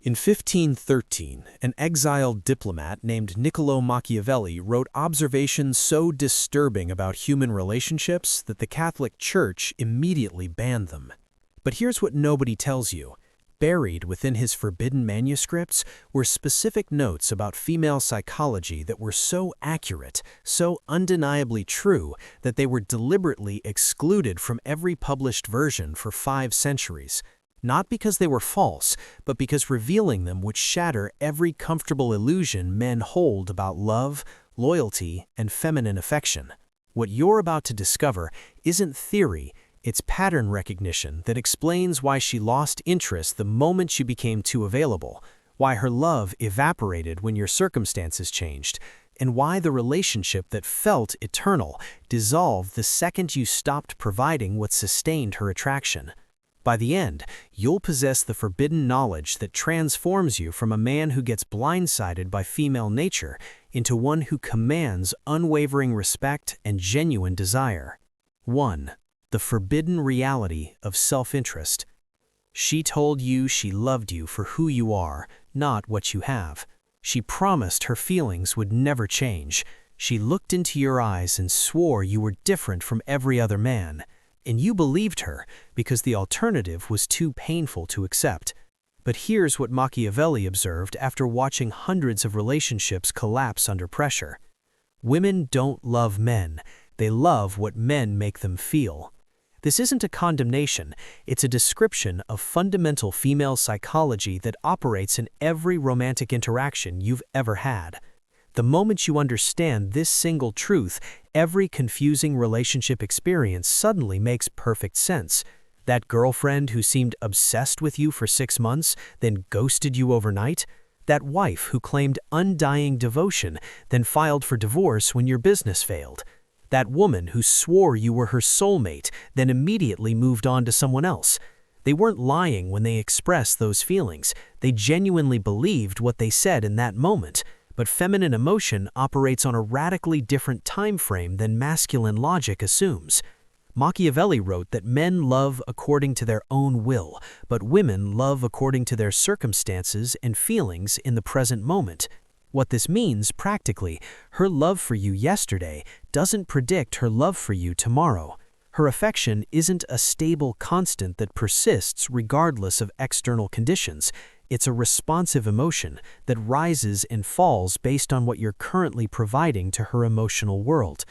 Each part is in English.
In 1513, an exiled diplomat named Niccolo Machiavelli wrote observations so disturbing about human relationships that the Catholic Church immediately banned them. But here's what nobody tells you. Buried within his forbidden manuscripts were specific notes about female psychology that were so accurate, so undeniably true, that they were deliberately excluded from every published version for 5 centuries. Not because they were false, but because revealing them would shatter every comfortable illusion men hold about love, loyalty, and feminine affection. What you're about to discover isn't theory, it's pattern recognition that explains why she lost interest the moment she became too available, why her love evaporated when your circumstances changed, and why the relationship that felt eternal dissolved the second you stopped providing what sustained her attraction. By the end, you'll possess the forbidden knowledge that transforms you from a man who gets blindsided by female nature into one who commands unwavering respect and genuine desire. 1. The forbidden reality of self-interest. She told you she loved you for who you are, not what you have. She promised her feelings would never change. She looked into your eyes and swore you were different from every other man. And you believed her because the alternative was too painful to accept. But here's what Machiavelli observed after watching hundreds of relationships collapse under pressure. Women don't love men, they love what men make them feel. This isn't a condemnation, it's a description of fundamental female psychology that operates in every romantic interaction you've ever had. The moment you understand this single truth, every confusing relationship experience suddenly makes perfect sense. That girlfriend who seemed obsessed with you for 6 months, then ghosted you overnight? That wife who claimed undying devotion, then filed for divorce when your business failed? That woman who swore you were her soulmate, then immediately moved on to someone else? They weren't lying when they expressed those feelings. They genuinely believed what they said in that moment. But feminine emotion operates on a radically different time frame than masculine logic assumes. Machiavelli wrote that men love according to their own will, but women love according to their circumstances and feelings in the present moment. What this means, practically, her love for you yesterday doesn't predict her love for you tomorrow. Her affection isn't a stable constant that persists regardless of external conditions. It's a responsive emotion that rises and falls based on what you're currently providing to her emotional world.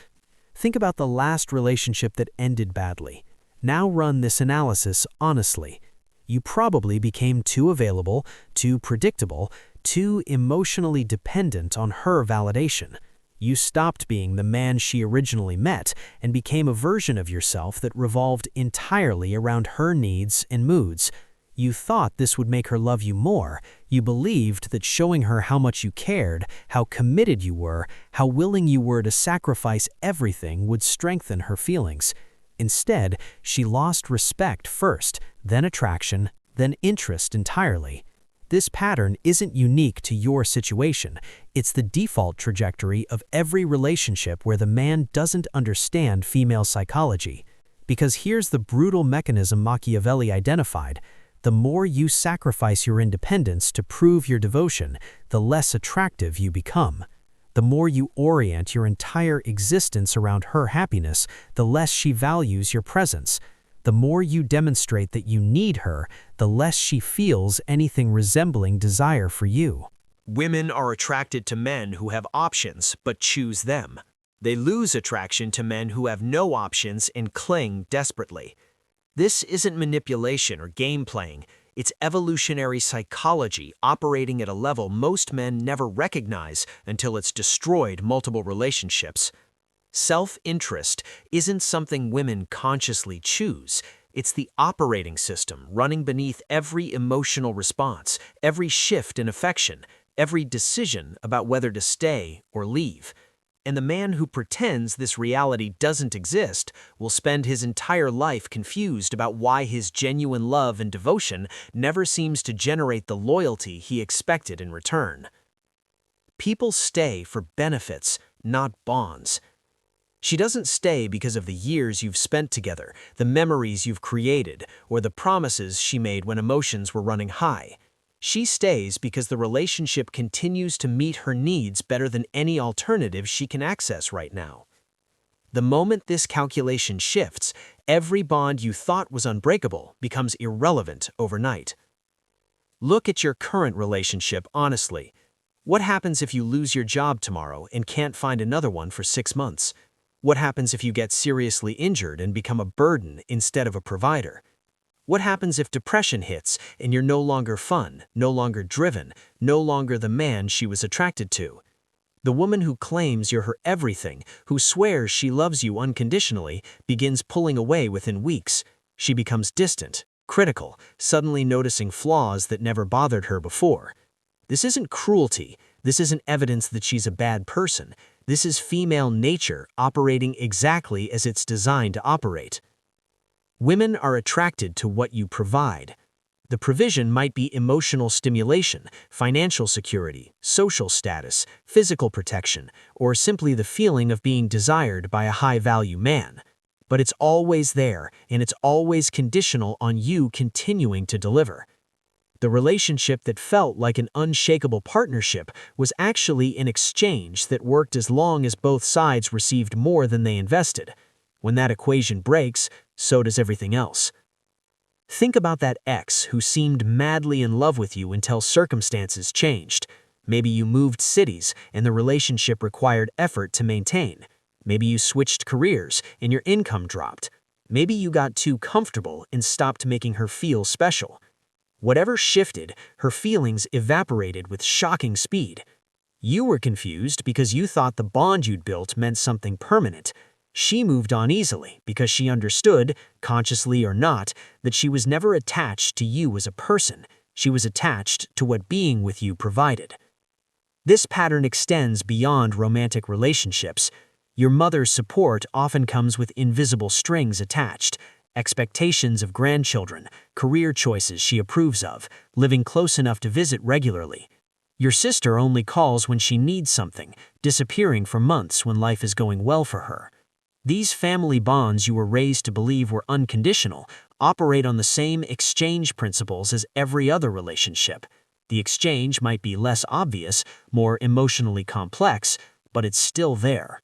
Think about the last relationship that ended badly. Now run this analysis honestly. You probably became too available, too predictable, too emotionally dependent on her validation. You stopped being the man she originally met and became a version of yourself that revolved entirely around her needs and moods. You thought this would make her love you more. You believed that showing her how much you cared, how committed you were, how willing you were to sacrifice everything would strengthen her feelings. Instead, she lost respect first, then attraction, then interest entirely. This pattern isn't unique to your situation. It's the default trajectory of every relationship where the man doesn't understand female psychology. Because here's the brutal mechanism Machiavelli identified. The more you sacrifice your independence to prove your devotion, the less attractive you become. The more you orient your entire existence around her happiness, the less she values your presence. The more you demonstrate that you need her, the less she feels anything resembling desire for you. Women are attracted to men who have options but choose them. They lose attraction to men who have no options and cling desperately. This isn't manipulation or game playing. It's evolutionary psychology operating at a level most men never recognize until it's destroyed multiple relationships. Self-interest isn't something women consciously choose. It's the operating system running beneath every emotional response, every shift in affection, every decision about whether to stay or leave. And the man who pretends this reality doesn't exist will spend his entire life confused about why his genuine love and devotion never seems to generate the loyalty he expected in return. People stay for benefits, not bonds. She doesn't stay because of the years you've spent together, the memories you've created, or the promises she made when emotions were running high. She stays because the relationship continues to meet her needs better than any alternative she can access right now. The moment this calculation shifts, every bond you thought was unbreakable becomes irrelevant overnight. Look at your current relationship honestly. What happens if you lose your job tomorrow and can't find another one for 6 months? What happens if you get seriously injured and become a burden instead of a provider? What happens if depression hits and you're no longer fun, no longer driven, no longer the man she was attracted to? The woman who claims you're her everything, who swears she loves you unconditionally, begins pulling away within weeks. She becomes distant, critical, suddenly noticing flaws that never bothered her before. This isn't cruelty. This isn't evidence that she's a bad person. This is female nature operating exactly as it's designed to operate. Women are attracted to what you provide. The provision might be emotional stimulation, financial security, social status, physical protection, or simply the feeling of being desired by a high-value man. But it's always there, and it's always conditional on you continuing to deliver. The relationship that felt like an unshakable partnership was actually an exchange that worked as long as both sides received more than they invested. When that equation breaks, so does everything else. Think about that ex who seemed madly in love with you until circumstances changed. Maybe you moved cities and the relationship required effort to maintain. Maybe you switched careers and your income dropped. Maybe you got too comfortable and stopped making her feel special. Whatever shifted, her feelings evaporated with shocking speed. You were confused because you thought the bond you'd built meant something permanent. She moved on easily because she understood, consciously or not, that she was never attached to you as a person. She was attached to what being with you provided. This pattern extends beyond romantic relationships. Your mother's support often comes with invisible strings attached. Expectations of grandchildren, career choices she approves of, living close enough to visit regularly. Your sister only calls when she needs something, disappearing for months when life is going well for her. These family bonds you were raised to believe were unconditional operate on the same exchange principles as every other relationship. The exchange might be less obvious, more emotionally complex, but it's still there.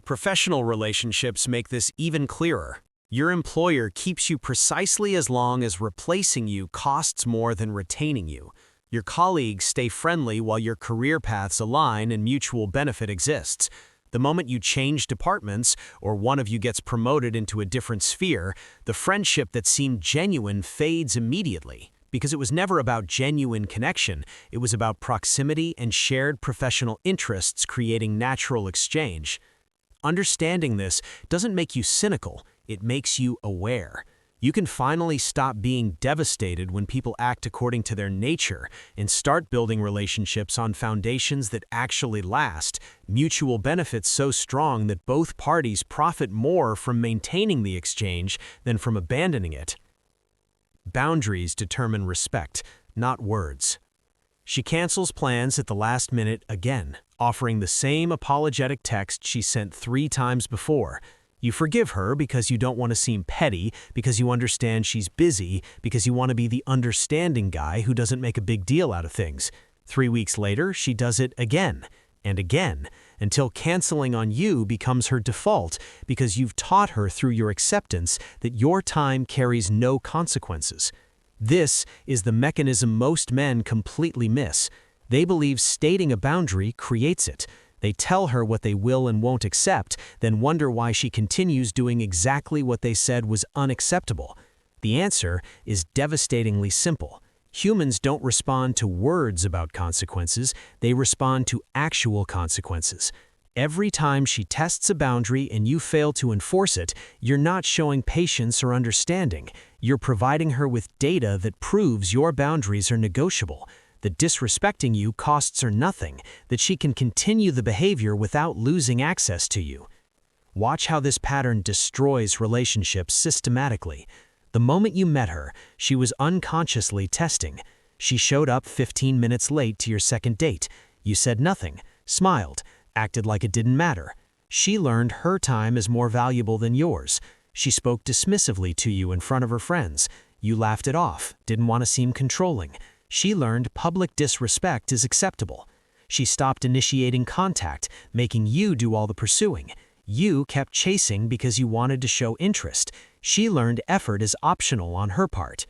Professional relationships make this even clearer. Your employer keeps you precisely as long as replacing you costs more than retaining you. Your colleagues stay friendly while your career paths align and mutual benefit exists. The moment you change departments or one of you gets promoted into a different sphere, the friendship that seemed genuine fades immediately. Because it was never about genuine connection, it was about proximity and shared professional interests creating natural exchange. Understanding this doesn't make you cynical, it makes you aware. You can finally stop being devastated when people act according to their nature and start building relationships on foundations that actually last, mutual benefits so strong that both parties profit more from maintaining the exchange than from abandoning it. Boundaries determine respect, not words. She cancels plans at the last minute again, offering the same apologetic text she sent 3 times before. You forgive her because you don't want to seem petty, because you understand she's busy, because you want to be the understanding guy who doesn't make a big deal out of things. 3 weeks later, she does it again and again, until canceling on you becomes her default because you've taught her through your acceptance that your time carries no consequences. This is the mechanism most men completely miss. They believe stating a boundary creates it. They tell her what they will and won't accept, then wonder why she continues doing exactly what they said was unacceptable. The answer is devastatingly simple. Humans don't respond to words about consequences, they respond to actual consequences. Every time she tests a boundary and you fail to enforce it, you're not showing patience or understanding. You're providing her with data that proves your boundaries are negotiable, that disrespecting you costs her nothing, that she can continue the behavior without losing access to you. Watch how this pattern destroys relationships systematically. The moment you met her, she was unconsciously testing. She showed up 15 minutes late to your second date. You said nothing, smiled, acted like it didn't matter. She learned her time is more valuable than yours. She spoke dismissively to you in front of her friends. You laughed it off, didn't want to seem controlling. She learned public disrespect is acceptable. She stopped initiating contact, making you do all the pursuing. You kept chasing because you wanted to show interest. She learned effort is optional on her part.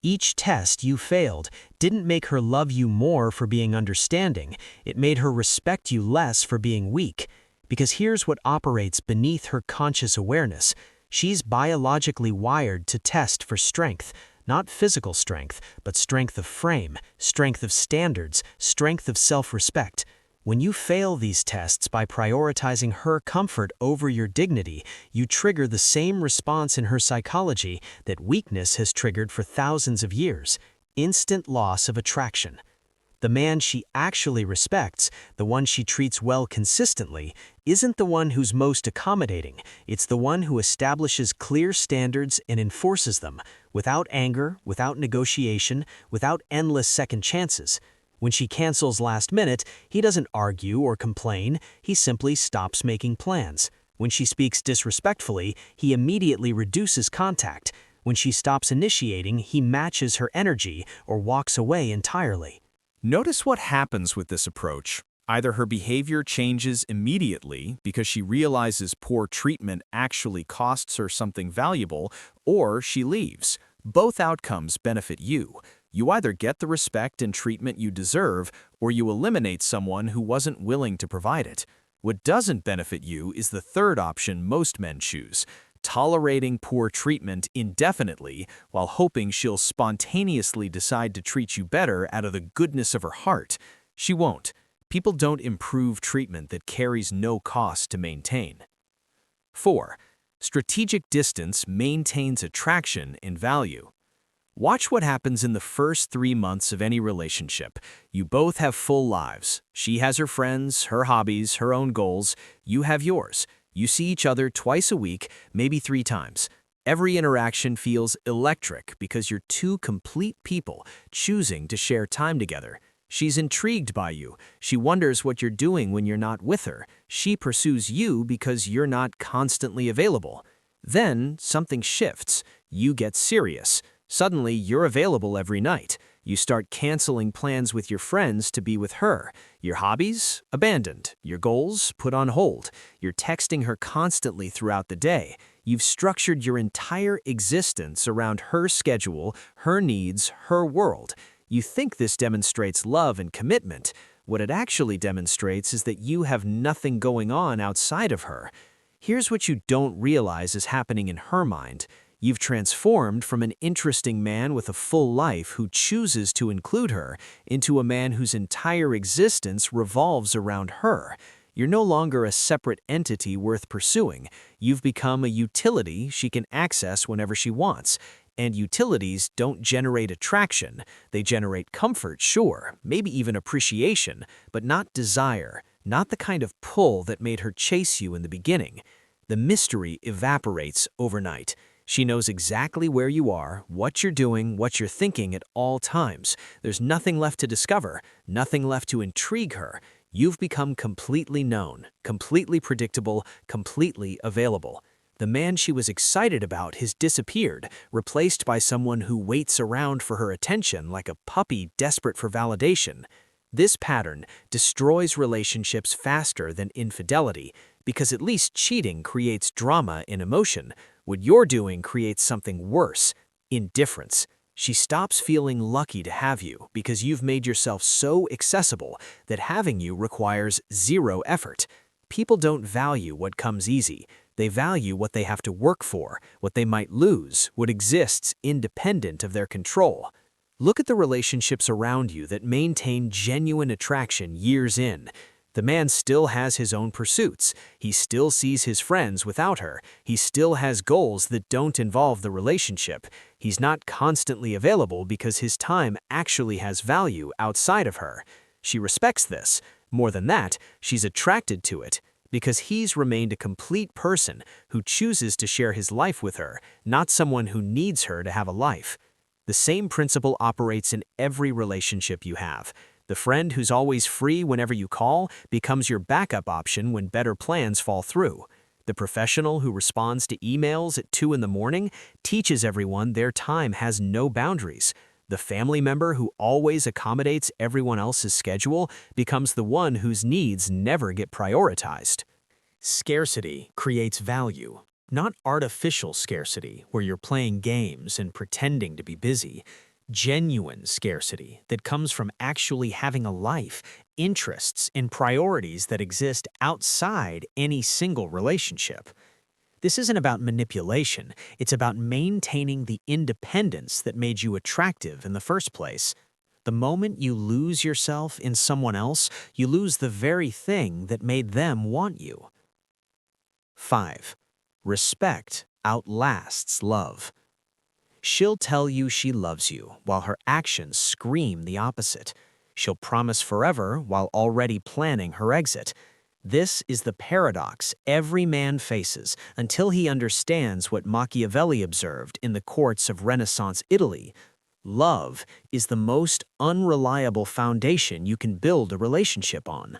Each test you failed didn't make her love you more for being understanding, it made her respect you less for being weak. Because here's what operates beneath her conscious awareness. She's biologically wired to test for strength, not physical strength, but strength of frame, strength of standards, strength of self-respect. When you fail these tests by prioritizing her comfort over your dignity, you trigger the same response in her psychology that weakness has triggered for thousands of years: instant loss of attraction. The man she actually respects, the one she treats well consistently, isn't the one who's most accommodating. It's the one who establishes clear standards and enforces them, without anger, without negotiation, without endless second chances. When she cancels last minute, he doesn't argue or complain, he simply stops making plans. When she speaks disrespectfully, he immediately reduces contact. When she stops initiating, he matches her energy or walks away entirely. Notice what happens with this approach. Either her behavior changes immediately because she realizes poor treatment actually costs her something valuable, or she leaves. Both outcomes benefit you. You either get the respect and treatment you deserve, or you eliminate someone who wasn't willing to provide it. What doesn't benefit you is the third option most men choose: tolerating poor treatment indefinitely while hoping she'll spontaneously decide to treat you better out of the goodness of her heart. She won't. People don't improve treatment that carries no cost to maintain. 4. Strategic distance maintains attraction and value. Watch what happens in the first 3 months of any relationship. You both have full lives. She has her friends, her hobbies, her own goals. You have yours. You see each other twice a week, maybe 3 times. Every interaction feels electric because you're two complete people choosing to share time together. She's intrigued by you. She wonders what you're doing when you're not with her. She pursues you because you're not constantly available. Then something shifts. You get serious. Suddenly, you're available every night. You start canceling plans with your friends to be with her. Your hobbies? Abandoned. Your goals? Put on hold. You're texting her constantly throughout the day. You've structured your entire existence around her schedule, her needs, her world. You think this demonstrates love and commitment. What it actually demonstrates is that you have nothing going on outside of her. Here's what you don't realize is happening in her mind. You've transformed from an interesting man with a full life who chooses to include her into a man whose entire existence revolves around her. You're no longer a separate entity worth pursuing. You've become a utility she can access whenever she wants. And utilities don't generate attraction. They generate comfort, sure, maybe even appreciation, but not desire, not the kind of pull that made her chase you in the beginning. The mystery evaporates overnight. She knows exactly where you are, what you're doing, what you're thinking at all times. There's nothing left to discover, nothing left to intrigue her. You've become completely known, completely predictable, completely available. The man she was excited about has disappeared, replaced by someone who waits around for her attention like a puppy desperate for validation. This pattern destroys relationships faster than infidelity, because at least cheating creates drama and emotion. What you're doing creates something worse: indifference. She stops feeling lucky to have you because you've made yourself so accessible that having you requires zero effort. People don't value what comes easy. They value what they have to work for, what they might lose, what exists independent of their control. Look at the relationships around you that maintain genuine attraction years in. The man still has his own pursuits. He still sees his friends without her. He still has goals that don't involve the relationship. He's not constantly available because his time actually has value outside of her. She respects this. More than that, she's attracted to it because he's remained a complete person who chooses to share his life with her, not someone who needs her to have a life. The same principle operates in every relationship you have. The friend who's always free whenever you call becomes your backup option when better plans fall through. The professional who responds to emails at 2 in the morning teaches everyone their time has no boundaries. The family member who always accommodates everyone else's schedule becomes the one whose needs never get prioritized. Scarcity creates value, not artificial scarcity where you're playing games and pretending to be busy. Genuine scarcity that comes from actually having a life, interests, and priorities that exist outside any single relationship. This isn't about manipulation, it's about maintaining the independence that made you attractive in the first place. The moment you lose yourself in someone else, you lose the very thing that made them want you. 5. Respect outlasts love. She'll tell you she loves you while her actions scream the opposite. She'll promise forever while already planning her exit. This is the paradox every man faces until he understands what Machiavelli observed in the courts of Renaissance Italy. Love is the most unreliable foundation you can build a relationship on.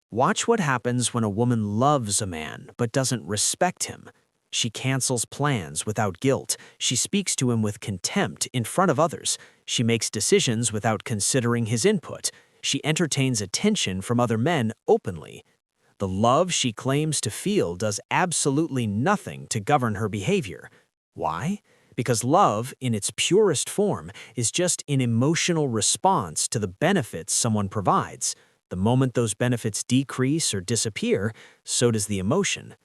Watch what happens when a woman loves a man but doesn't respect him. She cancels plans without guilt. She speaks to him with contempt in front of others. She makes decisions without considering his input. She entertains attention from other men openly. The love she claims to feel does absolutely nothing to govern her behavior. Why? Because love, in its purest form, is just an emotional response to the benefits someone provides. The moment those benefits decrease or disappear, so does the emotion.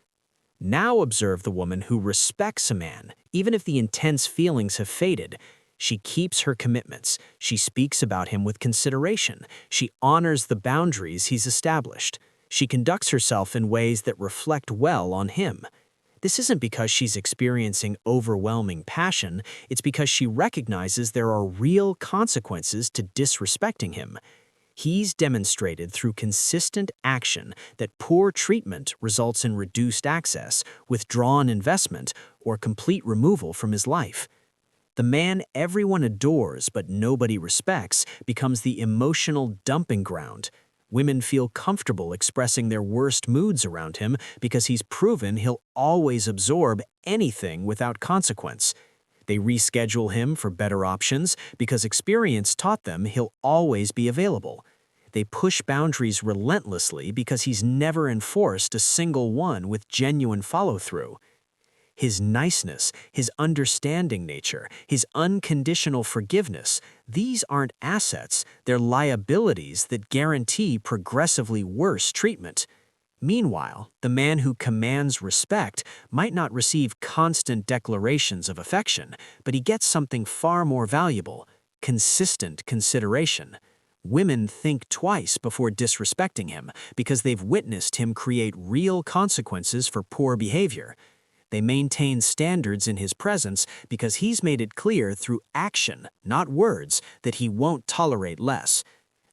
Now observe the woman who respects a man, even if the intense feelings have faded. She keeps her commitments. She speaks about him with consideration. She honors the boundaries he's established. She conducts herself in ways that reflect well on him. This isn't because she's experiencing overwhelming passion, it's because she recognizes there are real consequences to disrespecting him. He's demonstrated through consistent action that poor treatment results in reduced access, withdrawn investment, or complete removal from his life. The man everyone adores but nobody respects becomes the emotional dumping ground. Women feel comfortable expressing their worst moods around him because he's proven he'll always absorb anything without consequence. They reschedule him for better options because experience taught them he'll always be available. They push boundaries relentlessly because he's never enforced a single one with genuine follow-through. His niceness, his understanding nature, his unconditional forgiveness, these aren't assets, they're liabilities that guarantee progressively worse treatment. Meanwhile, the man who commands respect might not receive constant declarations of affection, but he gets something far more valuable: consistent consideration. Women think twice before disrespecting him because they've witnessed him create real consequences for poor behavior. They maintain standards in his presence because he's made it clear through action, not words, that he won't tolerate less.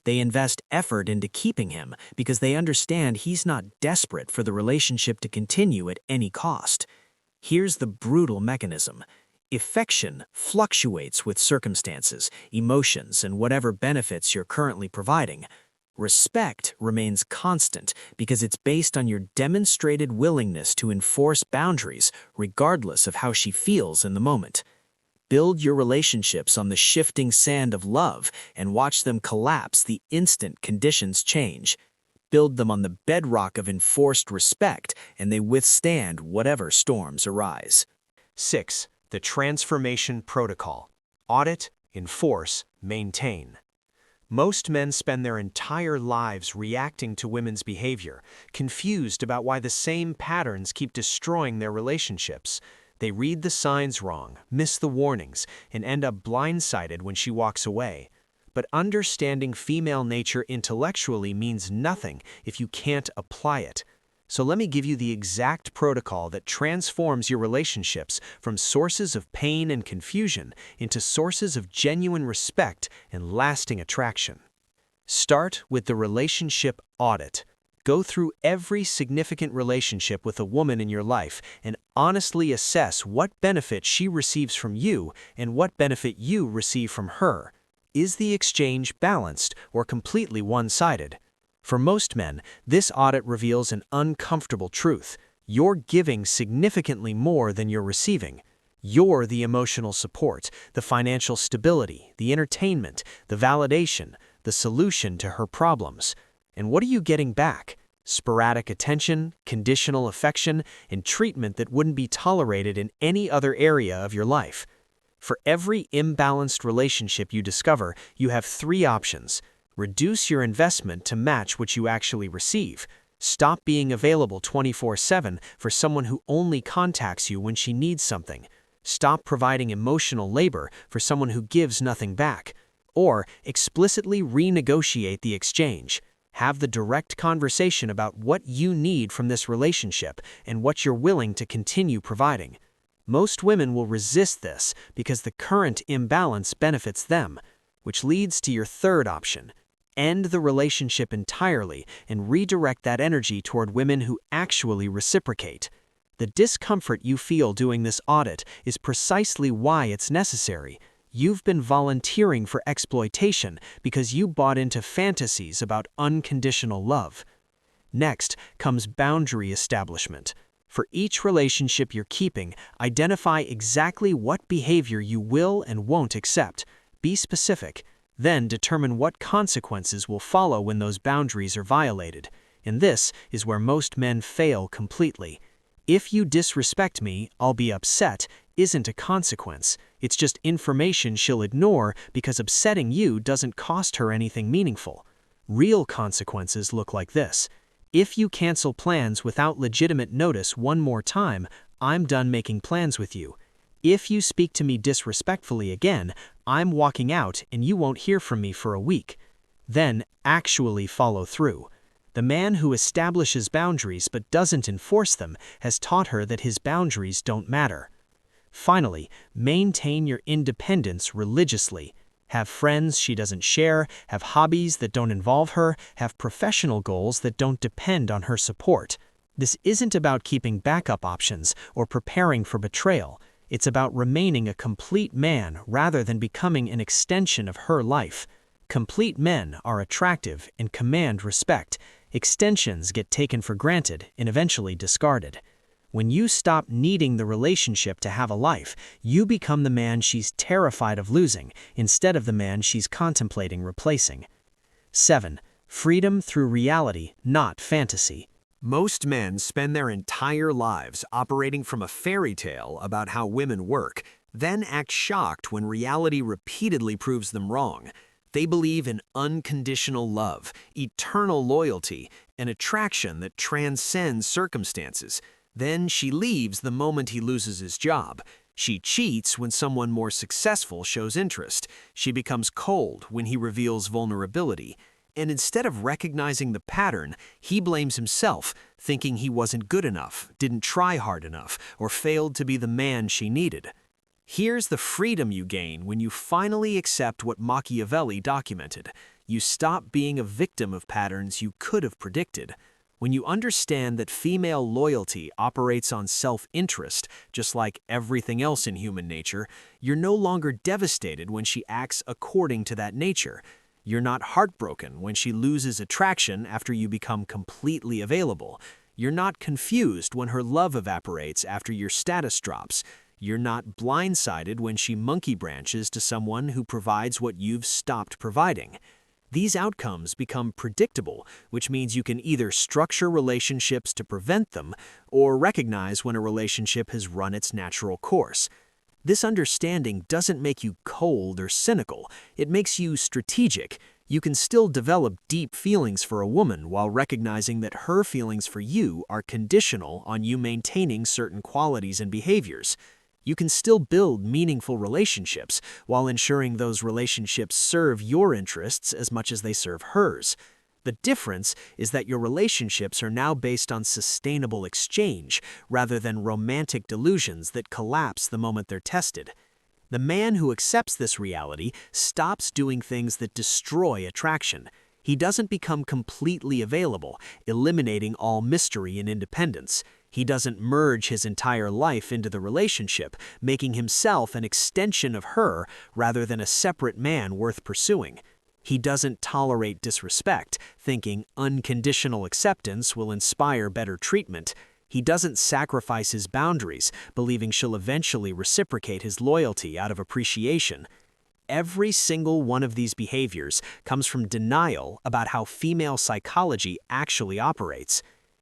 They invest effort into keeping him because they understand he's not desperate for the relationship to continue at any cost. Here's the brutal mechanism. Affection fluctuates with circumstances, emotions, and whatever benefits you're currently providing. Respect remains constant because it's based on your demonstrated willingness to enforce boundaries regardless of how she feels in the moment. Build your relationships on the shifting sand of love and watch them collapse the instant conditions change. Build them on the bedrock of enforced respect and they withstand whatever storms arise. 6. The Transformation Protocol. Audit, enforce, maintain. Most men spend their entire lives reacting to women's behavior, confused about why the same patterns keep destroying their relationships. They read the signs wrong, miss the warnings, and end up blindsided when she walks away. But understanding female nature intellectually means nothing if you can't apply it. So let me give you the exact protocol that transforms your relationships from sources of pain and confusion into sources of genuine respect and lasting attraction. Start with the relationship audit. Go through every significant relationship with a woman in your life and honestly assess what benefit she receives from you and what benefit you receive from her. Is the exchange balanced or completely one-sided? For most men, this audit reveals an uncomfortable truth. You're giving significantly more than you're receiving. You're the emotional support, the financial stability, the entertainment, the validation, the solution to her problems. And what are you getting back? Sporadic attention, conditional affection, and treatment that wouldn't be tolerated in any other area of your life. For every imbalanced relationship you discover, you have three options. Reduce your investment to match what you actually receive. Stop being available 24/7 for someone who only contacts you when she needs something. Stop providing emotional labor for someone who gives nothing back. Or explicitly renegotiate the exchange. Have the direct conversation about what you need from this relationship and what you're willing to continue providing. Most women will resist this because the current imbalance benefits them, which leads to your third option. End the relationship entirely and redirect that energy toward women who actually reciprocate. The discomfort you feel doing this audit is precisely why it's necessary. You've been volunteering for exploitation because you bought into fantasies about unconditional love. Next comes boundary establishment. For each relationship you're keeping, identify exactly what behavior you will and won't accept. Be specific. Then determine what consequences will follow when those boundaries are violated. And this is where most men fail completely. If you disrespect me, I'll be upset isn't a consequence. It's just information she'll ignore because upsetting you doesn't cost her anything meaningful. Real consequences look like this. If you cancel plans without legitimate notice one more time, I'm done making plans with you. If you speak to me disrespectfully again, I'm walking out and you won't hear from me for a week. Then actually follow through. The man who establishes boundaries but doesn't enforce them has taught her that his boundaries don't matter. Finally, maintain your independence religiously. Have friends she doesn't share, have hobbies that don't involve her, have professional goals that don't depend on her support. This isn't about keeping backup options or preparing for betrayal. It's about remaining a complete man rather than becoming an extension of her life. Complete men are attractive and command respect. Extensions get taken for granted and eventually discarded. When you stop needing the relationship to have a life, you become the man she's terrified of losing instead of the man she's contemplating replacing. 7. Freedom through reality, not fantasy. Most men spend their entire lives operating from a fairy tale about how women work, then act shocked when reality repeatedly proves them wrong. They believe in unconditional love, eternal loyalty, an attraction that transcends circumstances. Then she leaves the moment he loses his job. She cheats when someone more successful shows interest. She becomes cold when he reveals vulnerability. And instead of recognizing the pattern, he blames himself, thinking he wasn't good enough, didn't try hard enough, or failed to be the man she needed. Here's the freedom you gain when you finally accept what Machiavelli documented. You stop being a victim of patterns you could have predicted. When you understand that female loyalty operates on self-interest, just like everything else in human nature, you're no longer devastated when she acts according to that nature. You're not heartbroken when she loses attraction after you become completely available. You're not confused when her love evaporates after your status drops. You're not blindsided when she monkey branches to someone who provides what you've stopped providing. These outcomes become predictable, which means you can either structure relationships to prevent them or recognize when a relationship has run its natural course. This understanding doesn't make you cold or cynical. It makes you strategic. You can still develop deep feelings for a woman while recognizing that her feelings for you are conditional on you maintaining certain qualities and behaviors. You can still build meaningful relationships while ensuring those relationships serve your interests as much as they serve hers. The difference is that your relationships are now based on sustainable exchange rather than romantic delusions that collapse the moment they're tested. The man who accepts this reality stops doing things that destroy attraction. He doesn't become completely available, eliminating all mystery and independence. He doesn't merge his entire life into the relationship, making himself an extension of her rather than a separate man worth pursuing. He doesn't tolerate disrespect, thinking unconditional acceptance will inspire better treatment. He doesn't sacrifice his boundaries, believing she'll eventually reciprocate his loyalty out of appreciation. Every single one of these behaviors comes from denial about how female psychology actually operates.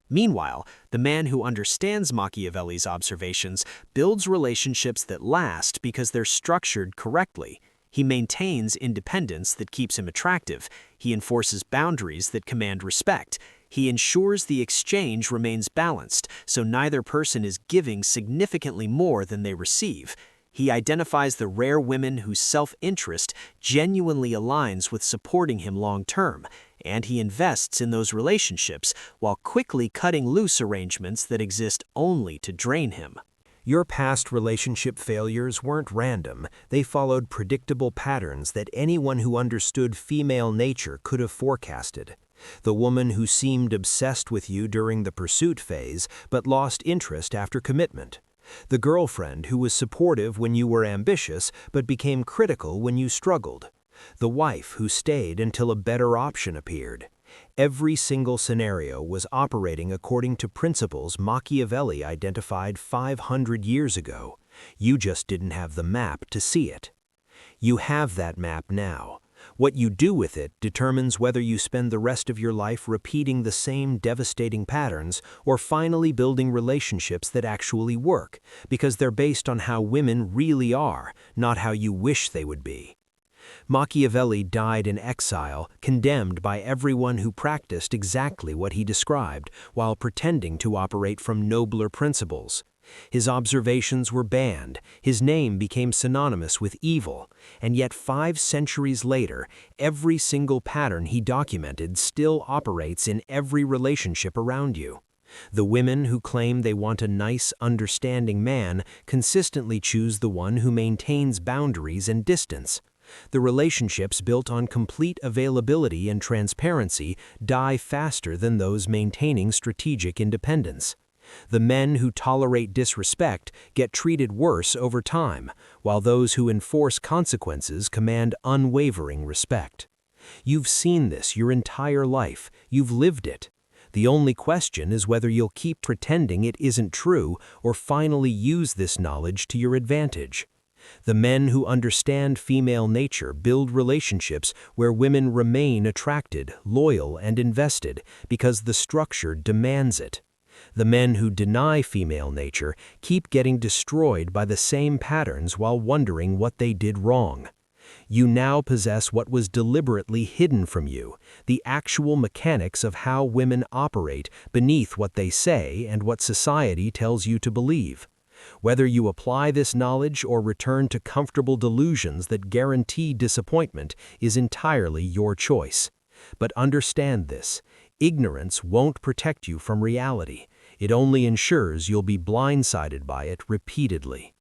Meanwhile, the man who understands Machiavelli's observations builds relationships that last because they're structured correctly. He maintains independence that keeps him attractive. He enforces boundaries that command respect. He ensures the exchange remains balanced, so neither person is giving significantly more than they receive. He identifies the rare women whose self-interest genuinely aligns with supporting him long-term, and he invests in those relationships while quickly cutting loose arrangements that exist only to drain him. Your past relationship failures weren't random. They followed predictable patterns that anyone who understood female nature could have forecasted. The woman who seemed obsessed with you during the pursuit phase but lost interest after commitment. The girlfriend who was supportive when you were ambitious but became critical when you struggled. The wife who stayed until a better option appeared. Every single scenario was operating according to principles Machiavelli identified 500 years ago. You just didn't have the map to see it. You have that map now. What you do with it determines whether you spend the rest of your life repeating the same devastating patterns or finally building relationships that actually work, because they're based on how women really are, not how you wish they would be. Machiavelli died in exile, condemned by everyone who practiced exactly what he described, while pretending to operate from nobler principles. His observations were banned, his name became synonymous with evil, and yet 5 centuries later, every single pattern he documented still operates in every relationship around you. The women who claim they want a nice, understanding man consistently choose the one who maintains boundaries and distance. The relationships built on complete availability and transparency die faster than those maintaining strategic independence. The men who tolerate disrespect get treated worse over time, while those who enforce consequences command unwavering respect. You've seen this your entire life. You've lived it. The only question is whether you'll keep pretending it isn't true or finally use this knowledge to your advantage. The men who understand female nature build relationships where women remain attracted, loyal, and invested because the structure demands it. The men who deny female nature keep getting destroyed by the same patterns while wondering what they did wrong. You now possess what was deliberately hidden from you, the actual mechanics of how women operate beneath what they say and what society tells you to believe. Whether you apply this knowledge or return to comfortable delusions that guarantee disappointment is entirely your choice. But understand this: ignorance won't protect you from reality. It only ensures you'll be blindsided by it repeatedly.